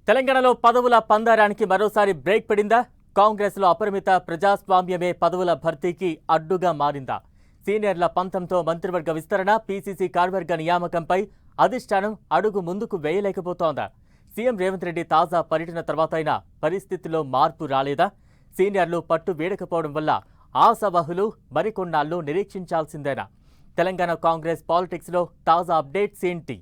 తెలంగాణలో పదవుల పందారానికి మరోసారి బ్రేక్ పడిందా? కాంగ్రెస్లో అపరిమిత ప్రజాస్వామ్యమే పదవుల భర్తీకి అడ్డుగా మారిందా? సీనియర్ల పంతంతో మంత్రివర్గ విస్తరణ, పీసీసీ కార్యవర్గ నియామకంపై అధిష్టానం అడుగు ముందుకు వేయలేకపోతోందా? సీఎం రేవంత్ రెడ్డి తాజా పర్యటన తర్వాతైనా పరిస్థితిలో మార్పు రాలేదా? సీనియర్లు పట్టు వీడకపోవడం వల్ల ఆశావహులు మరికొన్నాళ్ళు నిరీక్షించాల్సిందేనా? తెలంగాణ కాంగ్రెస్ పాలిటిక్స్లో తాజా అప్డేట్స్ ఏంటి?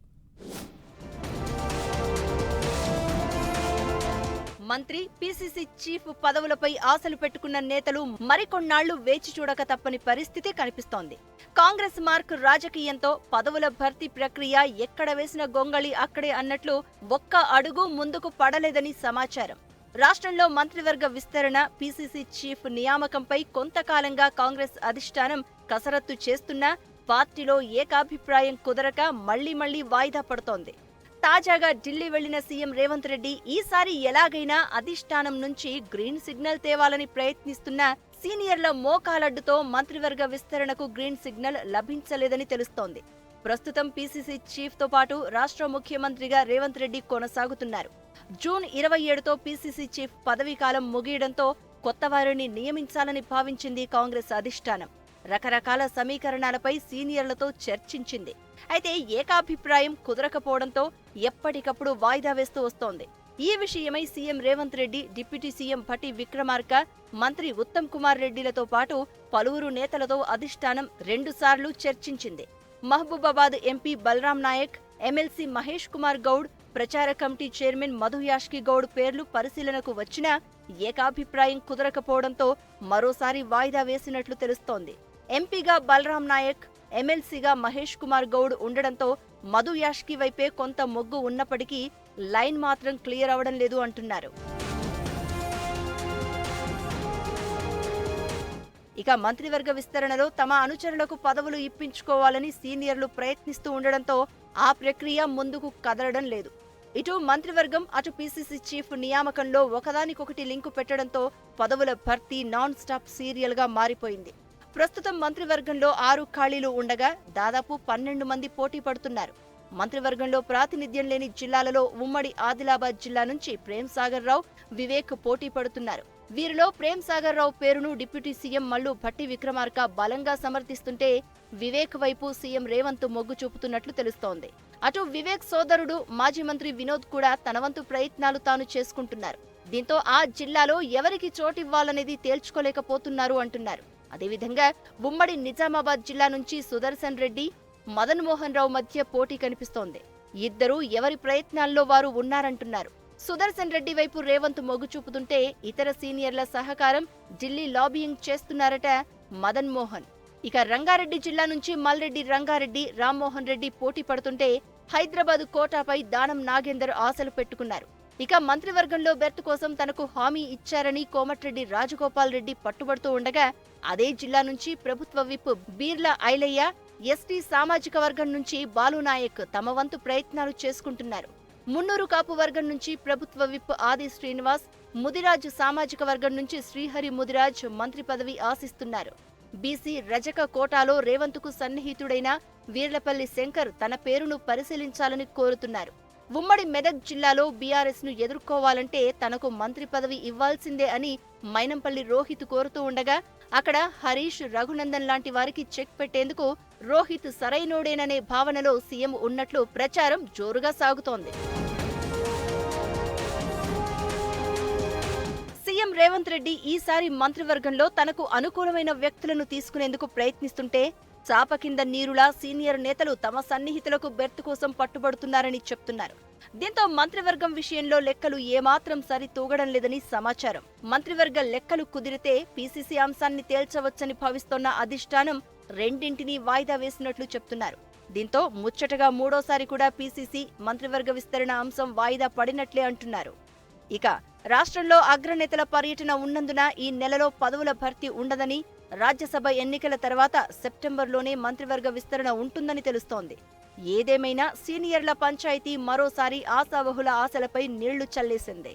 మంత్రి, పీసీసీ చీఫ్ పదవులపై ఆశలు పెట్టుకున్న నేతలు మరికొన్నాళ్లు వేచి చూడక తప్పని పరిస్థితి కనిపిస్తోంది. కాంగ్రెస్ మార్క్ రాజకీయంతో పదవుల భర్తీ ప్రక్రియ ఎక్కడ వేసిన గొంగళి అక్కడే అన్నట్లు ఒక్క అడుగు ముందుకు పడలేదని సమాచారం. రాష్ట్రంలో మంత్రివర్గ విస్తరణ, పీసీసీ చీఫ్ నియామకంపై కొంతకాలంగా కాంగ్రెస్ అధిష్టానం కసరత్తు చేస్తున్నా పార్టీలో ఏకాభిప్రాయం కుదరక మళ్లీ వాయిదా పడుతోంది. తాజాగా ఢిల్లీ వెళ్లిన సీఎం రేవంత్ రెడ్డి ఈసారి ఎలాగైనా అధిష్టానం నుంచి గ్రీన్ సిగ్నల్ తేవాలని ప్రయత్నిస్తున్న సీనియర్ల మోకాలడ్డుతో మంత్రివర్గ విస్తరణకు గ్రీన్ సిగ్నల్ లభించలేదని తెలుస్తోంది. ప్రస్తుతం పీసీసీ చీఫ్ తో పాటు రాష్ట్ర ముఖ్యమంత్రిగా రేవంత్ రెడ్డి కొనసాగుతున్నారు. జూన్ 27తో పీసీసీ చీఫ్ పదవీకాలం ముగియడంతో కొత్త వారిని నియమించాలని భావించింది కాంగ్రెస్ అధిష్టానం. రకరకాల సమీకరణాలపై సీనియర్లతో చర్చించింది. అయితే ఏకాభిప్రాయం కుదరకపోవడంతో ఎప్పటికప్పుడు వాయిదా వేస్తూ వస్తోంది. ఈ విషయమై CM Revanth Reddy, deputy CM Bhatti Vikramarka, మంత్రి ఉత్తమ్ కుమార్ రెడ్డిలతో పాటు పలువురు నేతలతో అధిష్టానం 2 సార్లు చర్చించింది. మహబూబాబాద్ ఎంపీ బలరాం నాయక్, ఎమ్మెల్సీ మహేష్ కుమార్ గౌడ్, ప్రచార కమిటీ చైర్మన్ మధు యాష్కి గౌడ్ పేర్లు పరిశీలనకు వచ్చినా ఏకాభిప్రాయం కుదరకపోవడంతో మరోసారి వాయిదా వేసినట్లు తెలుస్తోంది. ఎంపీగా బలరాం నాయక్, ఎమ్మెల్సీగా మహేష్ కుమార్ గౌడ్ ఉండడంతో మధు యాష్కి వైపే కొంత మొగ్గు ఉన్నప్పటికీ లైన్ మాత్రం క్లియర్ అవడం లేదు అంటున్నారు. ఇక మంత్రివర్గ విస్తరణలో తమ అనుచరులకు పదవులు ఇప్పించుకోవాలని సీనియర్లు ప్రయత్నిస్తూ ఉండడంతో ఆ ప్రక్రియ ముందుకు కదలడం లేదు. ఇటు మంత్రివర్గం, అటు పీసీసీ చీఫ్ నియామకంలో ఒకదానికొకటి లింకు పెట్టడంతో పదవుల భర్తీ నాన్ స్టాప్ సీరియల్ గా మారిపోయింది. ప్రస్తుతం మంత్రివర్గంలో 6 ఖాళీలు ఉండగా దాదాపు 12 మంది పోటీ పడుతున్నారు. మంత్రివర్గంలో ప్రాతినిధ్యం లేని జిల్లాలలో ఉమ్మడి ఆదిలాబాద్ జిల్లా నుంచి ప్రేమ్ సాగర్ రావు, వివేక్ పోటీ పడుతున్నారు. వీరిలో ప్రేమ్ సాగర్ రావు పేరును డిప్యూటీ సీఎం మల్లు భట్టి విక్రమార్క బలంగా సమర్థిస్తుంటే వివేక్ వైపు సీఎం రేవంత్ మొగ్గు చూపుతున్నట్లు తెలుస్తోంది. అటు వివేక్ సోదరుడు మాజీ మంత్రి వినోద్ కూడా తన వంతు ప్రయత్నాలు తాను చేసుకుంటున్నారు. దీంతో ఆ జిల్లాలో ఎవరికి చోటివ్వాలనేది తేల్చుకోలేకపోతున్నారు అంటున్నారు. అదేవిధంగా ఉమ్మడి నిజామాబాద్ జిల్లా నుంచి సుదర్శన్ రెడ్డి, మదన్ మోహన్ రావు మధ్య పోటీ కనిపిస్తోంది. ఇద్దరూ ఎవరి ప్రయత్నాల్లో వారు ఉన్నారంటున్నారు. సుదర్శన్ రెడ్డి వైపు రేవంత్ మొగ్గు చూపుతుంటే ఇతర సీనియర్ల సహకారం, ఢిల్లీ లాబియింగ్ చేస్తున్నారట మదన్ మోహన్. ఇక రంగారెడ్డి జిల్లా నుంచి మల్రెడ్డి రంగారెడ్డి, రామ్మోహన్ రెడ్డి పోటీ పడుతుంటే హైదరాబాద్ కోటాపై దానం నాగేందర్ ఆశలు పెట్టుకున్నారు. ఇక మంత్రివర్గంలో బెర్త్ కోసం తనకు హామీ ఇచ్చారని కోమటిరెడ్డి రాజగోపాల్ రెడ్డి పట్టుబడుతూ ఉండగా అదే జిల్లా నుంచి ప్రభుత్వ విప్ బీర్లా ఐలయ్య, ఎస్టీ సామాజిక వర్గం నుంచి బాలునాయక్ తమ వంతు ప్రయత్నాలు చేసుకుంటున్నారు. మున్నూరు కాపు వర్గం నుంచి ప్రభుత్వ విప్ ఆది శ్రీనివాస్, ముదిరాజ్ సామాజిక వర్గం నుంచి శ్రీహరి ముదిరాజ్ మంత్రి పదవి ఆశిస్తున్నారు. బీసీ రజక కోటాలో రేవంత్కు సన్నిహితుడైన వీర్లపల్లి శంకర్ తన పేరును పరిశీలించాలని కోరుతున్నారు. ఉమ్మడి మెదక్ జిల్లాలో బీఆర్ఎస్ ను ఎదుర్కోవాలంటే తనకు మంత్రి పదవి ఇవ్వాల్సిందే అని మైనంపల్లి రోహిత్ కోరుతూ ఉండగా అక్కడ హరీష్, రఘునందన్ లాంటి వారికి చెక్ పెట్టేందుకు రోహిత్ సరైనోడేననే భావనలో సీఎం ఉన్నట్లు ప్రచారం జోరుగా సాగుతోంది. సీఎం రేవంత్ రెడ్డి ఈసారి మంత్రివర్గంలో తనకు అనుకూలమైన వ్యక్తులను తీసుకునేందుకు ప్రయత్నిస్తుంటే చాప కింద నీరులా సీనియర్ నేతలు తమ సన్నిహితులకు బెర్త్ కోసం పట్టుబడుతున్నారని చెప్తున్నారు. దీంతో మంత్రివర్గం విషయంలో లెక్కలు ఏమాత్రం సరితూగడం లేదని సమాచారం. మంత్రివర్గ లెక్కలు కుదిరితే పీసీసీ అంశాన్ని తేల్చవచ్చని భావిస్తోన్న అధిష్టానం రెండింటినీ వాయిదా వేసినట్లు చెప్తున్నారు. దీంతో ముచ్చటగా 3వసారి కూడా పీసీసీ మంత్రివర్గ విస్తరణ అంశం వాయిదా పడినట్లే అంటున్నారు. ఇక రాష్ట్రంలో అగ్రనేతల పర్యటన ఉన్నందున ఈ నెలలో పదవుల భర్తీ ఉండదని, రాజ్యసభ ఎన్నికల తర్వాత సెప్టెంబర్లోనే మంత్రివర్గ విస్తరణ ఉంటుందని తెలుస్తోంది. ఏదేమైనా సీనియర్ల పంచాయతీ మరోసారి ఆశావహుల ఆశలపై నీళ్లు చల్లేసింది.